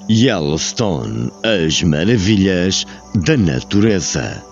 Yellowstone, as maravilhas da natureza.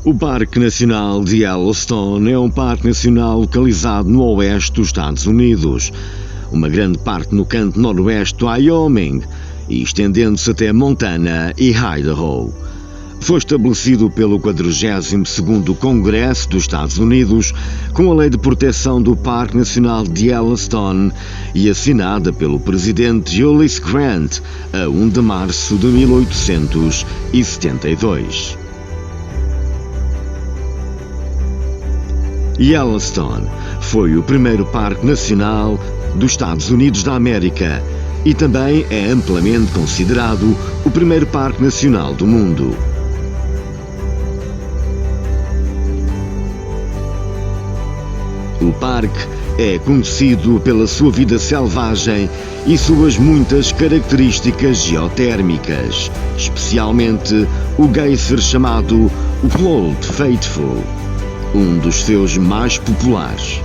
O Parque Nacional de Yellowstone é um parque nacional localizado no oeste dos Estados Unidos, uma grande parte no canto noroeste do Wyoming e estendendo-se até Montana e Idaho. Foi estabelecido pelo 42º Congresso dos Estados Unidos com a Lei de Proteção do Parque Nacional de Yellowstone e assinada pelo presidente Ulysses Grant a 1 de março de 1872. Yellowstone foi o primeiro parque nacional dos Estados Unidos da América e também é amplamente considerado o primeiro parque nacional do mundo. O parque é conhecido pela sua vida selvagem e suas muitas características geotérmicas, especialmente o geyser chamado Old Faithful, um dos seus mais populares.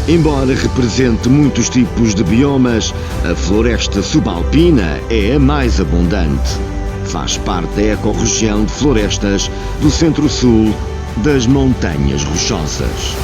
Embora represente muitos tipos de biomas, a floresta subalpina é a mais abundante. Faz parte da ecorregião de florestas do centro-sul das Montanhas Rochosas.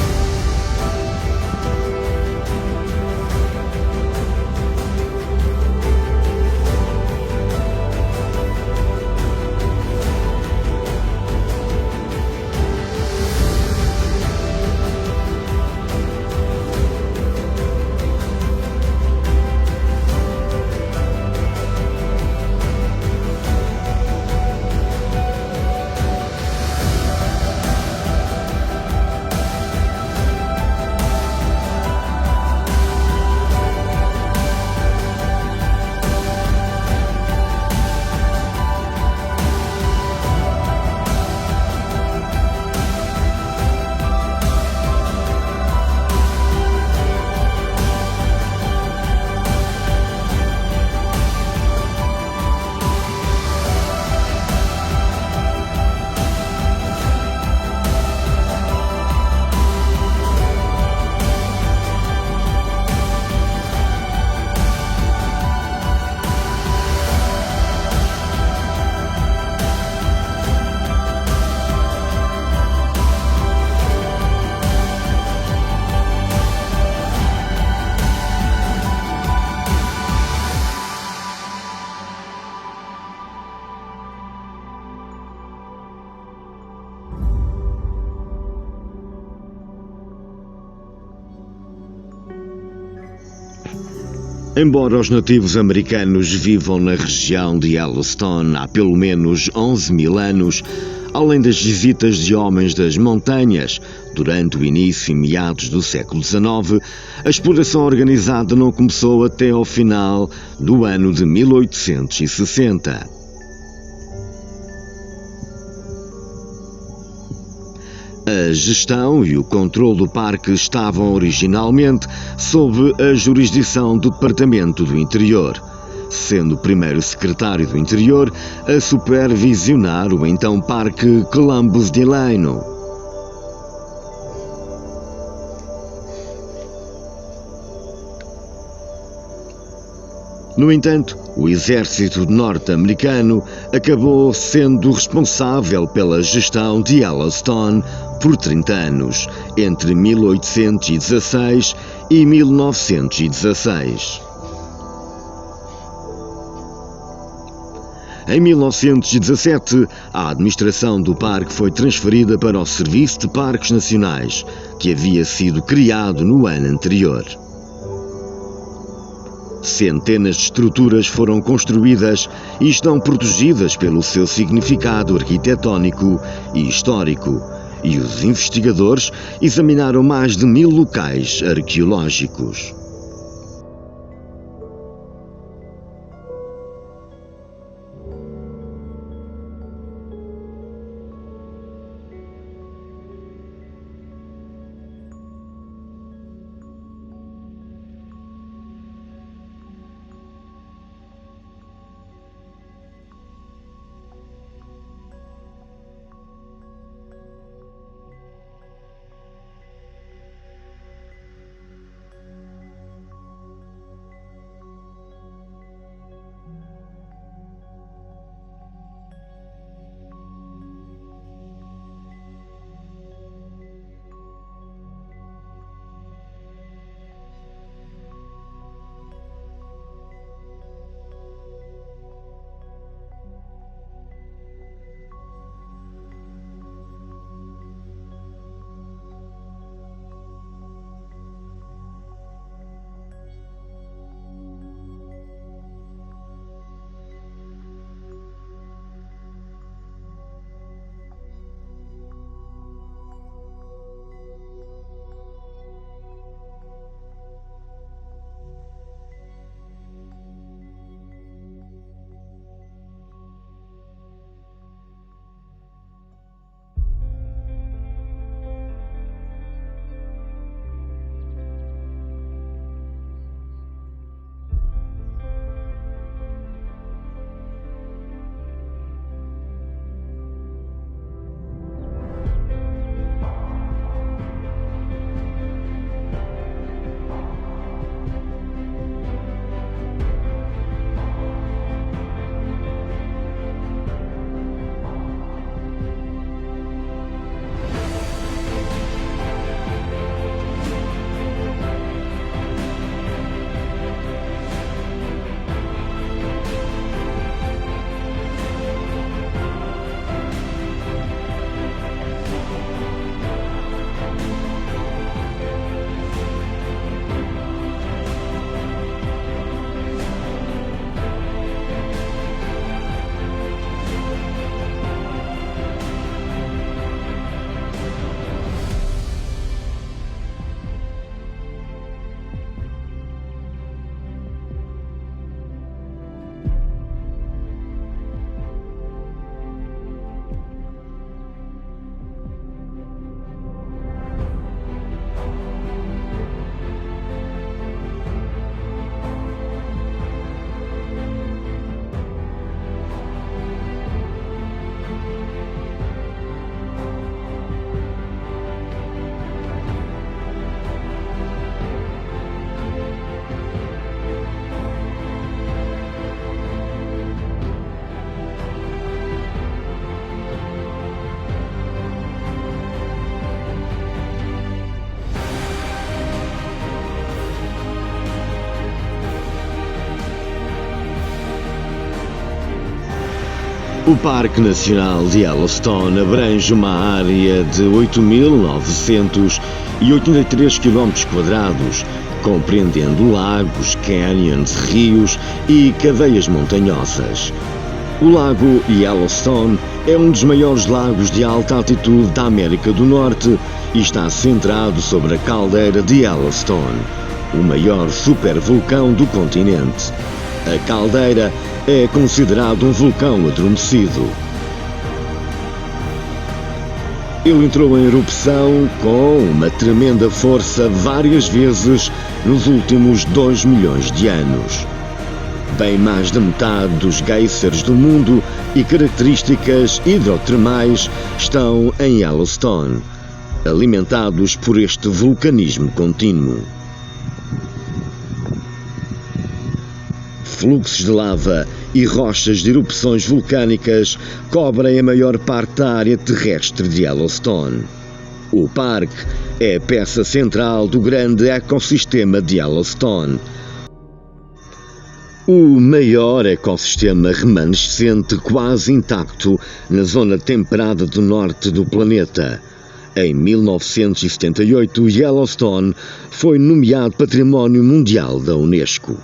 Embora os nativos americanos vivam na região de Yellowstone há pelo menos 11 mil anos, além das visitas de homens das montanhas, durante o início e meados do século XIX, a exploração organizada não começou até ao final do ano de 1860. A gestão e o controle do parque estavam originalmente sob a jurisdição do Departamento do Interior, sendo o primeiro secretário do Interior a supervisionar o então Parque Columbus Delano. No entanto, o exército norte-americano acabou sendo responsável pela gestão de Yellowstone por 30 anos, entre 1816 e 1916. Em 1917, a administração do parque foi transferida para o Serviço de Parques Nacionais, que havia sido criado no ano anterior. Centenas de estruturas foram construídas e estão protegidas pelo seu significado arquitetónico e histórico, e os investigadores examinaram mais de 1000 locais arqueológicos. O Parque Nacional de Yellowstone abrange uma área de 8.983 km², compreendendo lagos, canyons, rios e cadeias montanhosas. O lago Yellowstone é um dos maiores lagos de alta altitude da América do Norte e está centrado sobre a caldeira de Yellowstone, o maior supervulcão do continente. A caldeira é considerado um vulcão adormecido. Ele entrou em erupção com uma tremenda força várias vezes nos últimos 2 milhões de anos. Bem mais da metade dos geysers do mundo e características hidrotermais estão em Yellowstone, alimentados por este vulcanismo contínuo. Fluxos de lava e rochas de erupções vulcânicas cobrem a maior parte da área terrestre de Yellowstone. O parque é a peça central do grande ecossistema de Yellowstone, o maior ecossistema remanescente quase intacto na zona temperada do norte do planeta. Em 1978, Yellowstone foi nomeado Património Mundial da Unesco.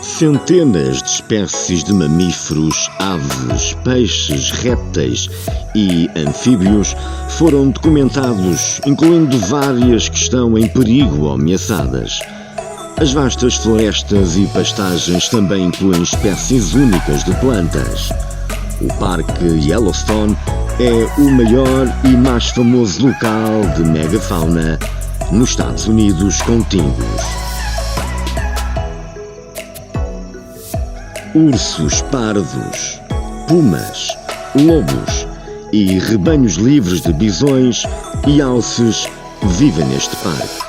Centenas de espécies de mamíferos, aves, peixes, répteis e anfíbios foram documentados, incluindo várias que estão em perigo ou ameaçadas. As vastas florestas e pastagens também incluem espécies únicas de plantas. O Parque Yellowstone é o maior e mais famoso local de megafauna nos Estados Unidos contíguos. Ursos pardos, pumas, lobos e rebanhos livres de bisões e alces vivem neste parque.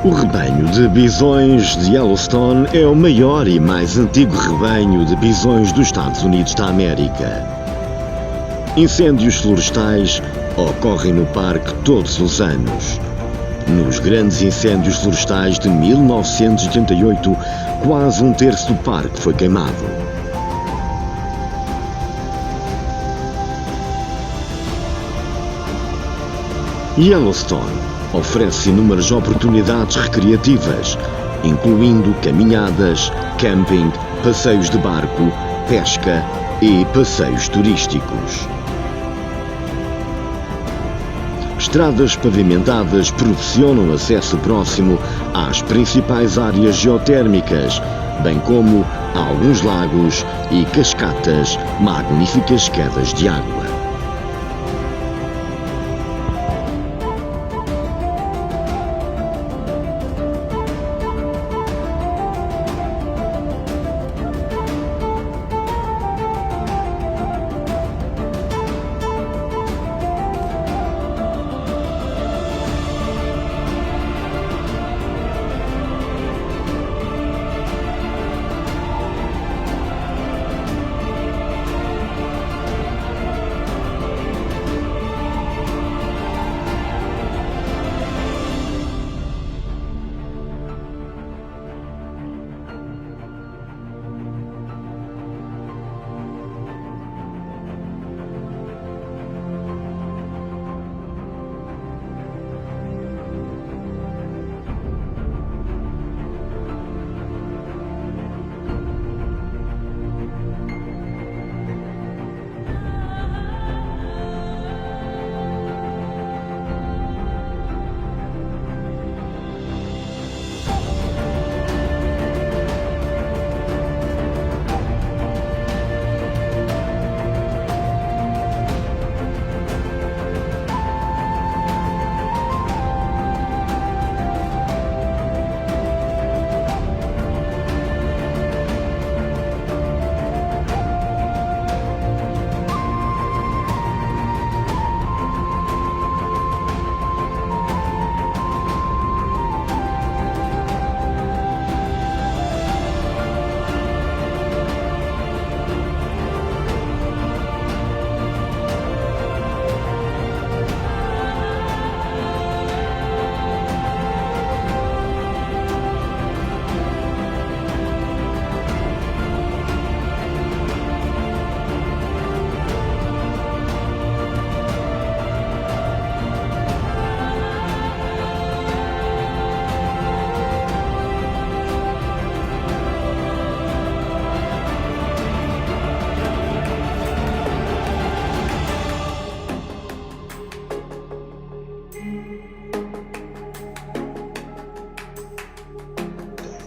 O rebanho de bisões de Yellowstone é o maior e mais antigo rebanho de bisões dos Estados Unidos da América. Incêndios florestais ocorrem no parque todos os anos. Nos grandes incêndios florestais de 1988, quase 1/3 do parque foi queimado. Yellowstone oferece inúmeras oportunidades recreativas, incluindo caminhadas, camping, passeios de barco, pesca e passeios turísticos. Estradas pavimentadas proporcionam acesso próximo às principais áreas geotérmicas, bem como a alguns lagos e cascatas, magníficas quedas de água.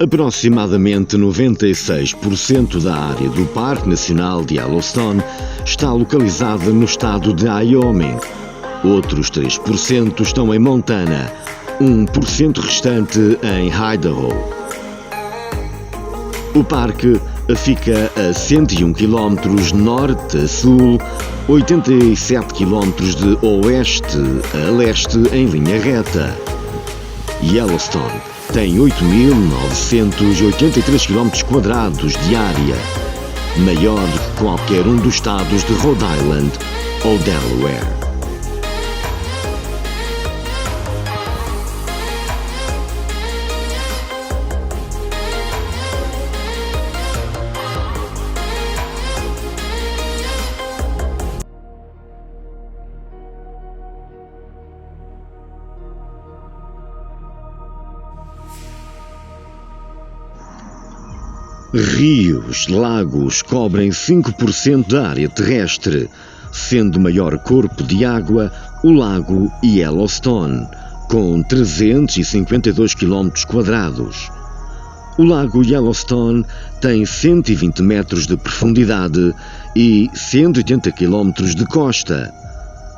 Aproximadamente 96% da área do Parque Nacional de Yellowstone está localizada no estado de Wyoming. Outros 3% estão em Montana, 1% restante em Idaho. O parque fica a 101 km norte a sul, 87 km de oeste a leste em linha reta. Yellowstone tem 8.983 km² de área, maior do que qualquer um dos estados de Rhode Island ou Delaware. Rios, lagos cobrem 5% da área terrestre, sendo o maior corpo de água o lago Yellowstone, com 352 km². O lago Yellowstone tem 120 metros de profundidade e 180 km de costa,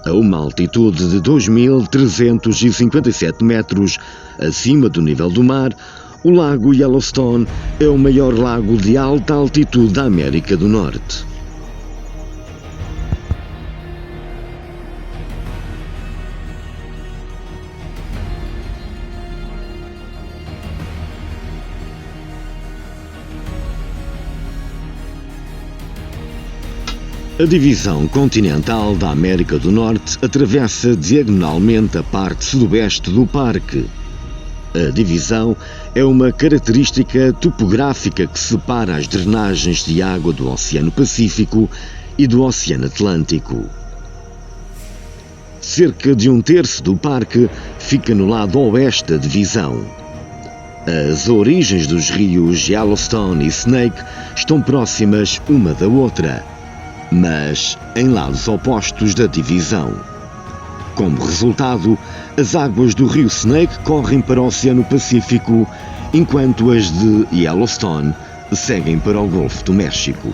a uma altitude de 2.357 metros acima do nível do mar. O lago Yellowstone é o maior lago de alta altitude da América do Norte. A divisão continental da América do Norte atravessa diagonalmente a parte sudoeste do parque. A divisão é uma característica topográfica que separa as drenagens de água do Oceano Pacífico e do Oceano Atlântico. Cerca de 1/3 do parque fica no lado oeste da divisão. As origens dos rios Yellowstone e Snake estão próximas uma da outra, mas em lados opostos da divisão. Como resultado, as águas do rio Snake correm para o Oceano Pacífico, enquanto as de Yellowstone seguem para o Golfo do México.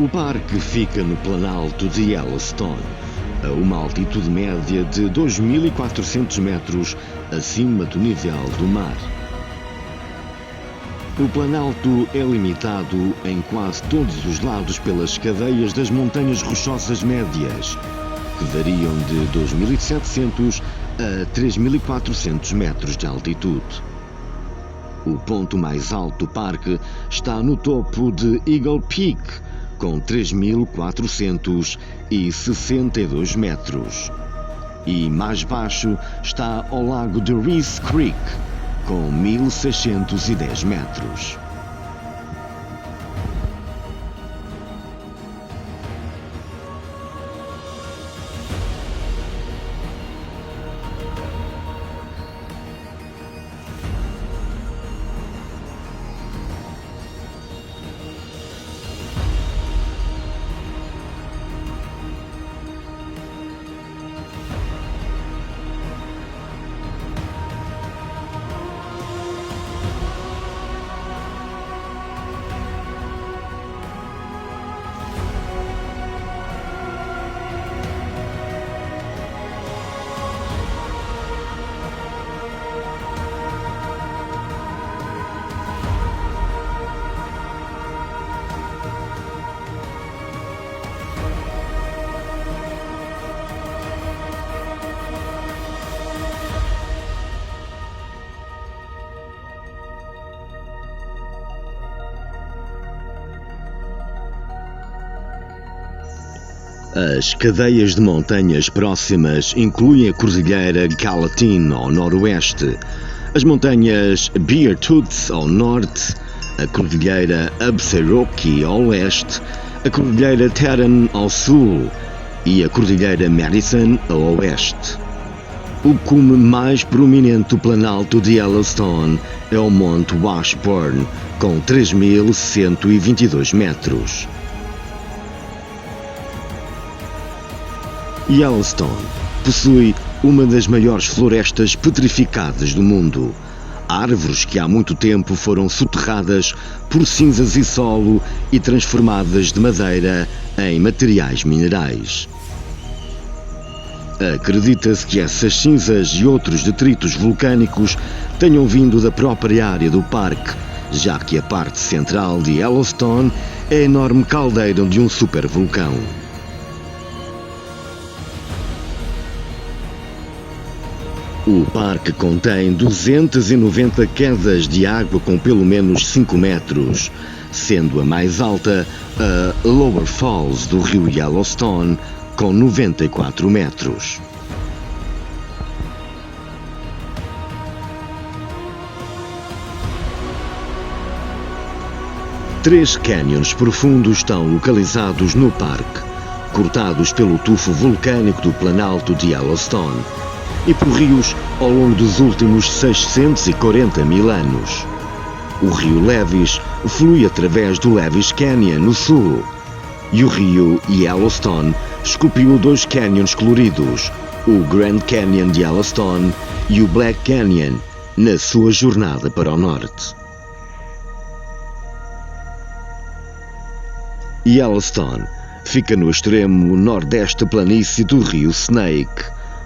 O parque fica no Planalto de Yellowstone, a uma altitude média de 2.400 metros acima do nível do mar. O Planalto é limitado em quase todos os lados pelas cadeias das Montanhas Rochosas Médias, que variam de 2.700 a 3.400 metros de altitude. O ponto mais alto do parque está no topo de Eagle Peak, com 3.462 metros. E mais baixo está ao lago de Reese Creek, com 1.610 metros. As cadeias de montanhas próximas incluem a Cordilheira Gallatin ao noroeste, as montanhas Beartooth ao norte, a Cordilheira Absaroka ao leste, a Cordilheira Teton ao sul e a Cordilheira Madison ao oeste. O cume mais prominente do Planalto de Yellowstone é o Monte Washburn, com 3.122 metros. Yellowstone possui uma das maiores florestas petrificadas do mundo. Árvores que há muito tempo foram soterradas por cinzas e solo e transformadas de madeira em materiais minerais. Acredita-se que essas cinzas e outros detritos vulcânicos tenham vindo da própria área do parque, já que a parte central de Yellowstone é a enorme caldeira de um supervulcão. O parque contém 290 quedas de água com pelo menos 5 metros, sendo a mais alta a Lower Falls do rio Yellowstone, com 94 metros. Três cânions profundos estão localizados no parque, cortados pelo tufo vulcânico do Planalto de Yellowstone e por rios ao longo dos últimos 640 mil anos. O rio Levis flui através do Levis Canyon no sul, e o rio Yellowstone esculpiu dois canyons coloridos, o Grand Canyon de Yellowstone e o Black Canyon, na sua jornada para o norte. Yellowstone fica no extremo nordeste da planície do rio Snake,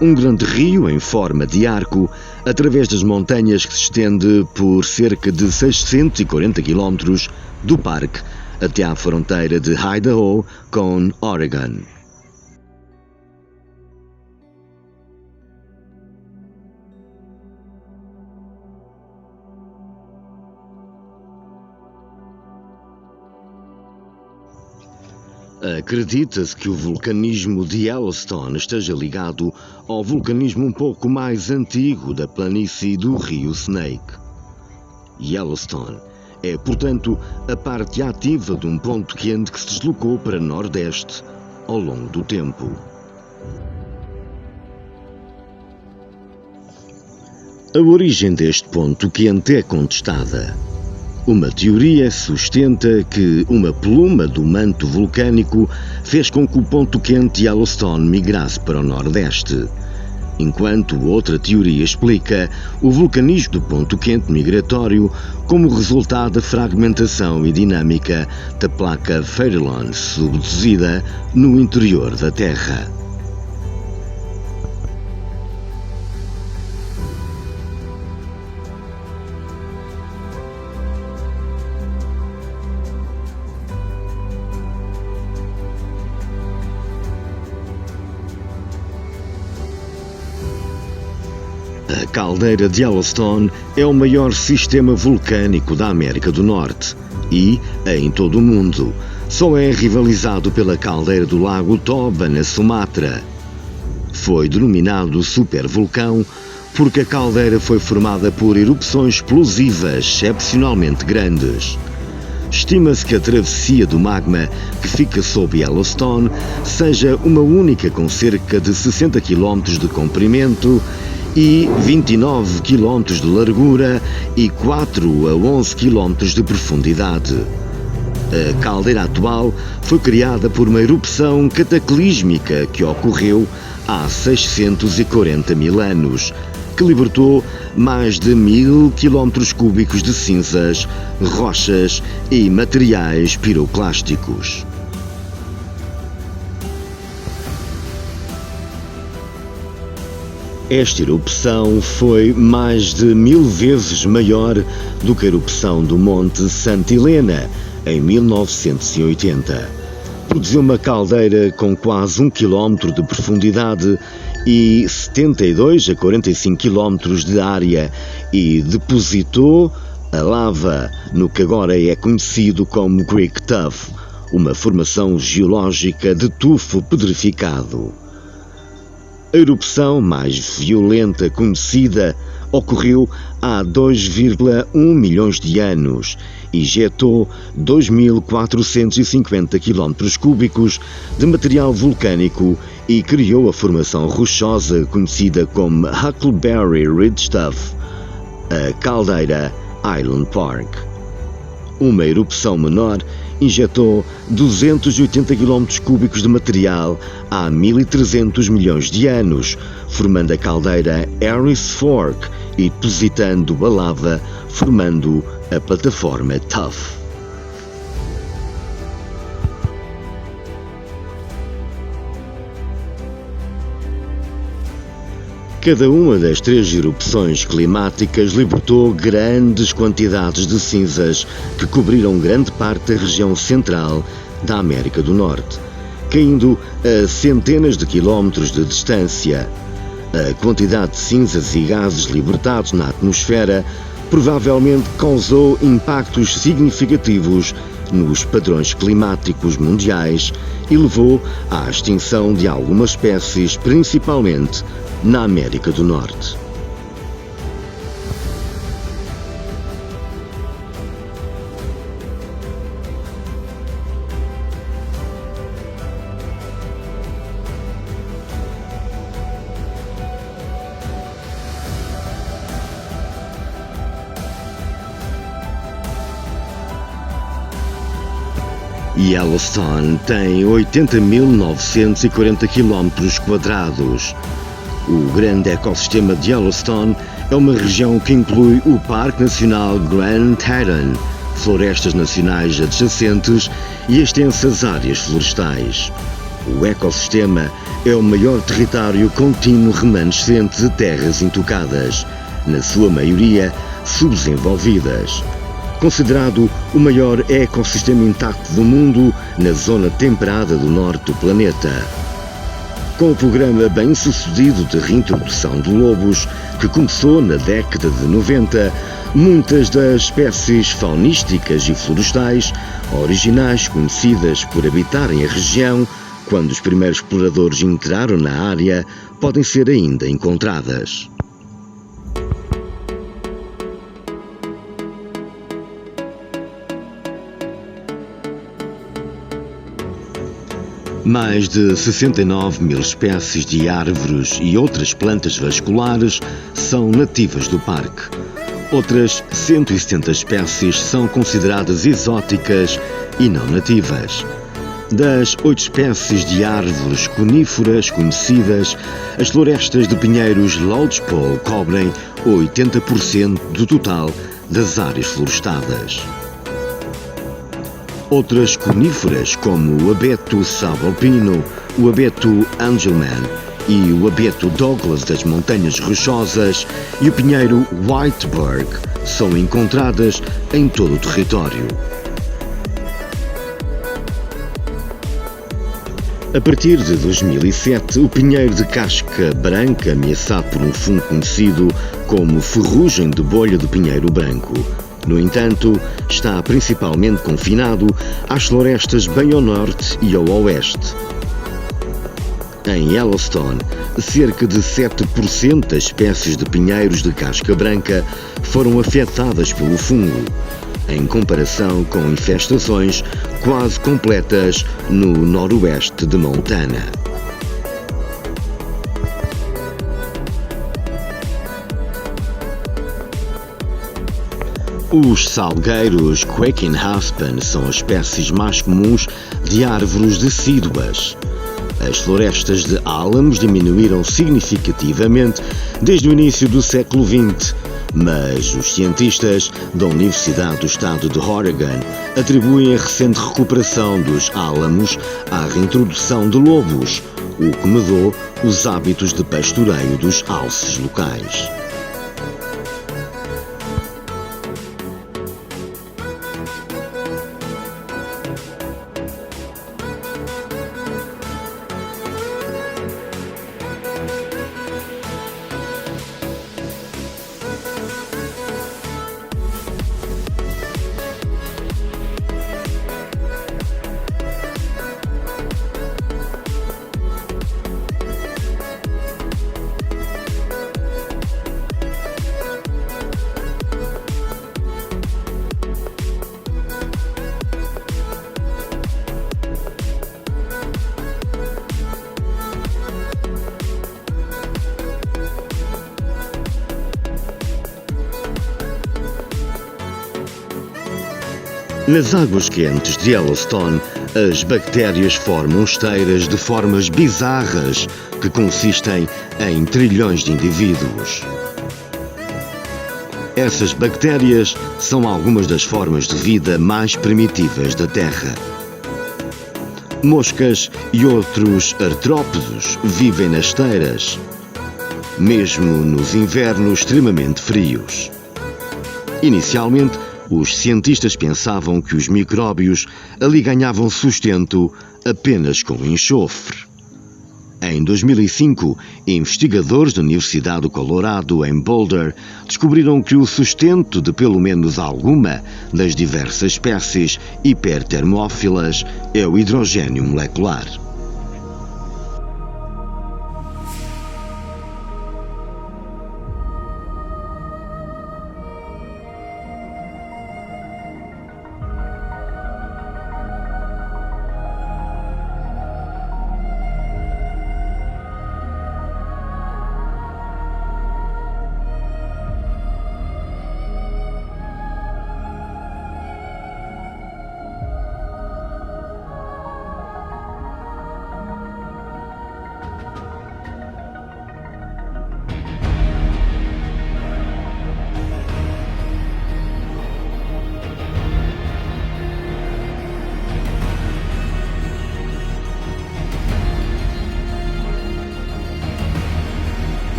um grande rio em forma de arco através das montanhas que se estende por cerca de 640 km do parque até à fronteira de Idaho com Oregon. Acredita-se que o vulcanismo de Yellowstone esteja ligado ao vulcanismo um pouco mais antigo da planície do rio Snake. Yellowstone é, portanto, a parte ativa de um ponto quente que se deslocou para nordeste ao longo do tempo. A origem deste ponto quente é contestada. Uma teoria sustenta que uma pluma do manto vulcânico fez com que o ponto quente Yellowstone migrasse para o nordeste, enquanto outra teoria explica o vulcanismo do ponto quente migratório como resultado da fragmentação e dinâmica da placa Farallon subduzida no interior da Terra. A caldeira de Yellowstone é o maior sistema vulcânico da América do Norte e, em todo o mundo, só é rivalizado pela caldeira do lago Toba, na Sumatra. Foi denominado supervulcão porque a caldeira foi formada por erupções explosivas excepcionalmente grandes. Estima-se que a travessia do magma que fica sob Yellowstone seja uma única com cerca de 60 km de comprimento e 29 km de largura e 4 a 11 km de profundidade. A caldeira atual foi criada por uma erupção cataclísmica que ocorreu há 640 mil anos, que libertou mais de 1000 km cúbicos de cinzas, rochas e materiais piroclásticos. Esta erupção foi mais de 1000 vezes maior do que a erupção do Monte Santa Helena, em 1980. Produziu uma caldeira com quase 1 km de profundidade e 72 a 45 km de área e depositou a lava no que agora é conhecido como Creek Tuff, uma formação geológica de tufo pedrificado. A erupção mais violenta conhecida ocorreu há 2,1 milhões de anos e injetou 2.450 km³ de material vulcânico e criou a formação rochosa conhecida como Huckleberry Ridge Tuff, a caldeira Island Park. Uma erupção menor injetou 280 km³ de material há 1.300 milhões de anos, formando a caldeira Harris Fork e depositando a lava, formando a plataforma Tuff. Cada uma das 3 erupções climáticas libertou grandes quantidades de cinzas que cobriram grande parte da região central da América do Norte, caindo a centenas de quilómetros de distância. A quantidade de cinzas e gases libertados na atmosfera provavelmente causou impactos significativos nos padrões climáticos mundiais e levou à extinção de algumas espécies, principalmente na América do Norte. Yellowstone tem 80.940 km². O grande ecossistema de Yellowstone é uma região que inclui o Parque Nacional Grand Teton, florestas nacionais adjacentes e extensas áreas florestais. O ecossistema é o maior território contínuo remanescente de terras intocadas, na sua maioria subdesenvolvidas. Considerado o maior ecossistema intacto do mundo na zona temperada do norte do planeta. Com o programa bem-sucedido de reintrodução de lobos, que começou na década de 90, muitas das espécies faunísticas e florestais originais conhecidas por habitarem a região quando os primeiros exploradores entraram na área podem ser ainda encontradas. Mais de 69 mil espécies de árvores e outras plantas vasculares são nativas do parque. Outras 170 espécies são consideradas exóticas e não nativas. Das 8 espécies de árvores coníferas conhecidas, as florestas de pinheiros Lodgepole cobrem 80% do total das áreas florestadas. Outras coníferas, como o abeto subalpino, o abeto Angelman e o abeto Douglas das Montanhas Rochosas e o pinheiro Whiteberg, são encontradas em todo o território. A partir de 2007, o pinheiro de casca branca, ameaçado por um fungo conhecido como ferrugem de bolha do pinheiro branco, no entanto, está principalmente confinado às florestas bem ao norte e ao oeste. Em Yellowstone, cerca de 7% das espécies de pinheiros de casca branca foram afetadas pelo fungo, em comparação com infestações quase completas no noroeste de Montana. Os salgueiros Quaking Aspen são as espécies mais comuns de árvores decíduas. As florestas de álamos diminuíram significativamente desde o início do século XX, mas os cientistas da Universidade do Estado de Oregon atribuem a recente recuperação dos álamos à reintrodução de lobos, o que mudou os hábitos de pastoreio dos alces locais. Nas águas quentes de Yellowstone, as bactérias formam esteiras de formas bizarras que consistem em trilhões de indivíduos. Essas bactérias são algumas das formas de vida mais primitivas da Terra. Moscas e outros artrópodes vivem nas esteiras, mesmo nos invernos extremamente frios. Inicialmente, os cientistas pensavam que os micróbios ali ganhavam sustento apenas com enxofre. Em 2005, investigadores da Universidade do Colorado, em Boulder, descobriram que o sustento de pelo menos alguma das diversas espécies hipertermófilas é o hidrogênio molecular.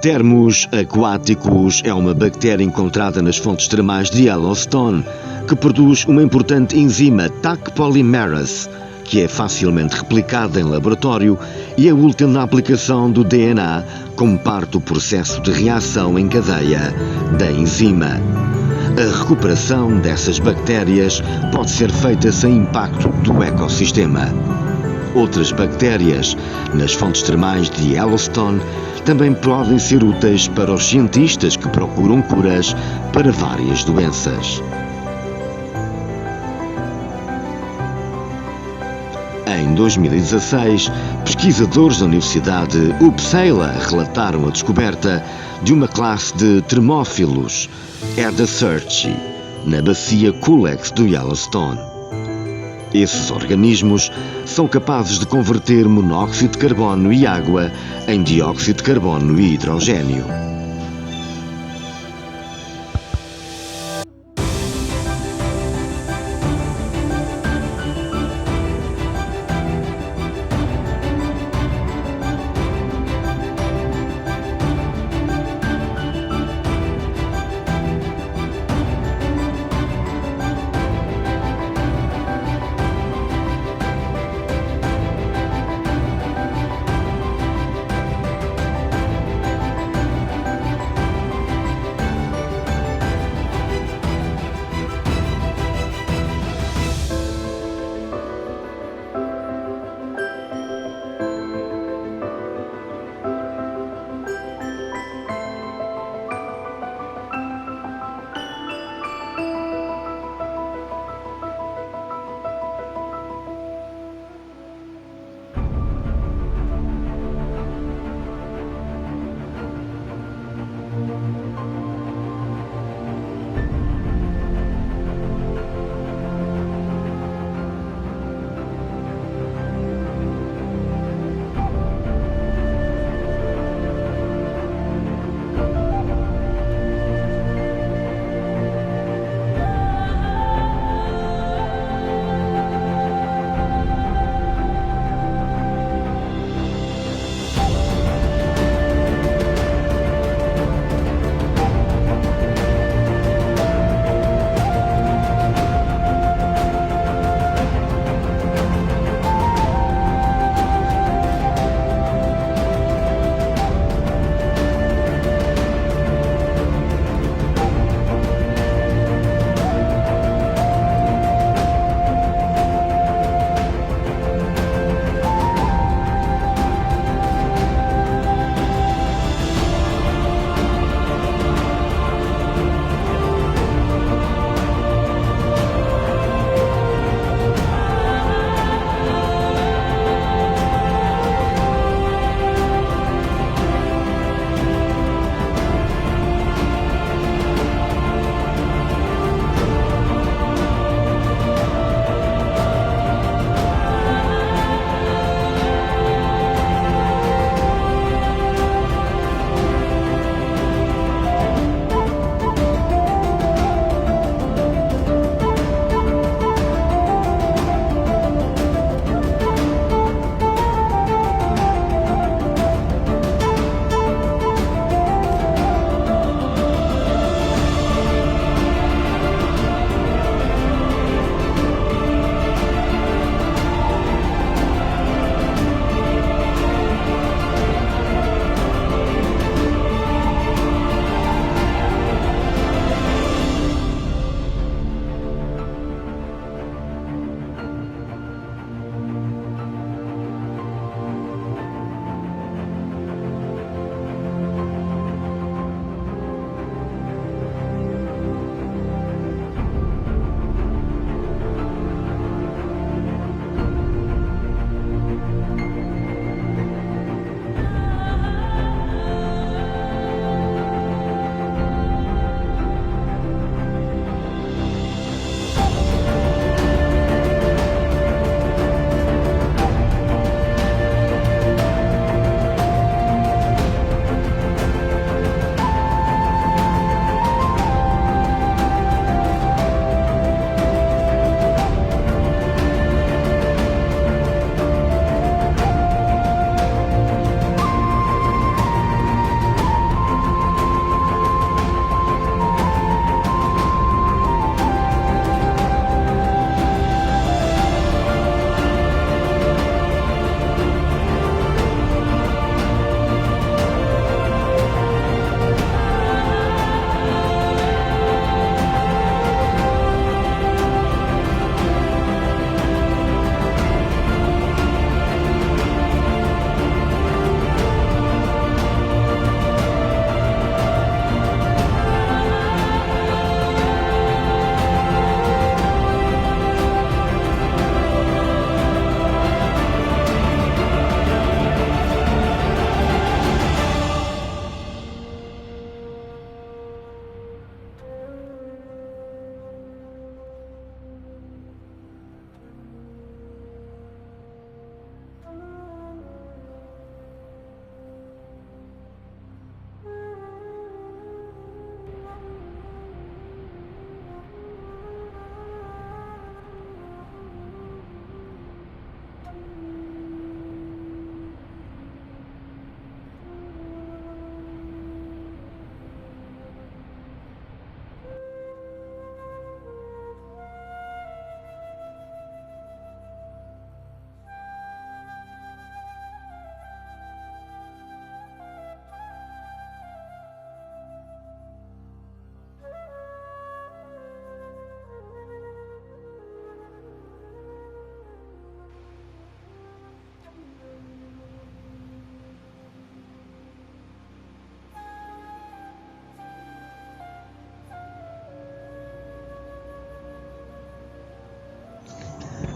Termos aquáticos é uma bactéria encontrada nas fontes termais de Yellowstone, que produz uma importante enzima Taq polymerase, que é facilmente replicada em laboratório e é útil na aplicação do DNA como parte do processo de reação em cadeia da enzima. A recuperação dessas bactérias pode ser feita sem impacto do ecossistema. Outras bactérias nas fontes termais de Yellowstone também podem ser úteis para os cientistas que procuram curas para várias doenças. Em 2016, pesquisadores da Universidade de Uppsala relataram a descoberta de uma classe de termófilos, Eddacerci, na bacia Culex do Yellowstone. Esses organismos são capazes de converter monóxido de carbono e água em dióxido de carbono e hidrogênio.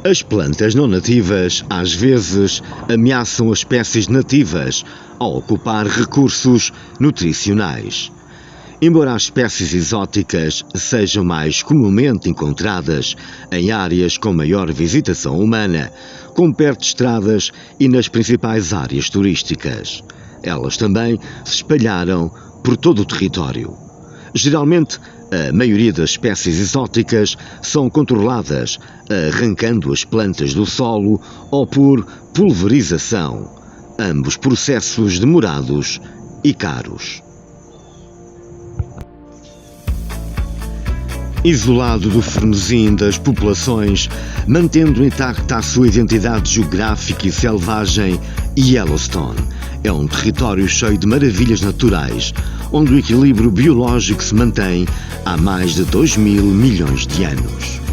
As plantas não nativas, às vezes, ameaçam as espécies nativas ao ocupar recursos nutricionais. Embora as espécies exóticas sejam mais comumente encontradas em áreas com maior visitação humana, como perto de estradas e nas principais áreas turísticas, elas também se espalharam por todo o território. Geralmente, a maioria das espécies exóticas são controladas arrancando as plantas do solo ou por pulverização, ambos processos demorados e caros. Isolado do frenesim das populações, mantendo intacta a sua identidade geográfica e selvagem, Yellowstone é um território cheio de maravilhas naturais, onde o equilíbrio biológico se mantém há mais de 2.000 milhões de anos.